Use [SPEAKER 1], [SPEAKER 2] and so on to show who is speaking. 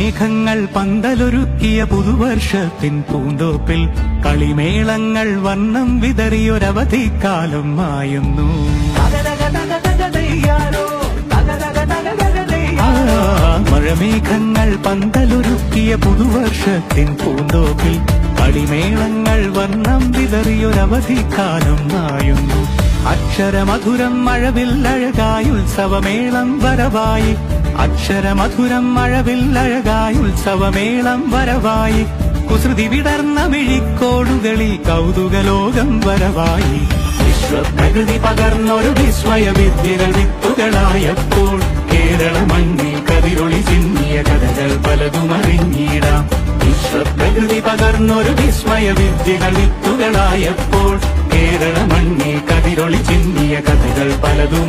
[SPEAKER 1] മഴമേഘങ്ങൾ പന്തലൊരുക്കിയ പുതുവർഷത്തിൻ പൂന്തോപ്പിൽ കളിമേളങ്ങൾ വർണ്ണം വിതറിയൊരവധിക്കാലം മായുന്നു. മഴമേഘങ്ങൾ പന്തലൊരുക്കിയ പുതുവർഷത്തിൻ പൂന്തോപ്പിൽ കളിമേളങ്ങൾ വർണ്ണം വിതറിയൊരവധിക്കാലം മായുന്നു. അക്ഷരമധുരം മഴവില്ലഴകായി ഉത്സവമേളം വരവായി, അക്ഷരമധുരം മഴവില്ലഴകായി ഉത്സവമേളം വരവായി, കുസൃതി വിടർന്ന മിഴിക്കോടുകളിൽ കൗതുകലോകം വരവായി. വിശ്വപ്രകൃതി പകർന്നൊരു വിസ്മയ വിദ്യകൾ വിത്തുകളായപ്പോൾ കേരള മണ്ണിൽ കതിരൊളി ചിന്നിയ കഥകൾ പലതും അറിഞ്ഞിടാം. വിശ്വപ്രകൃതി പകർന്നൊരു വിസ്മയ വിദ്യകൾ വിത്തുകളായപ്പോൾ കേരള മണ്ണിൽ കതിരൊളി ചിന്നിയ കഥകൾ പലതും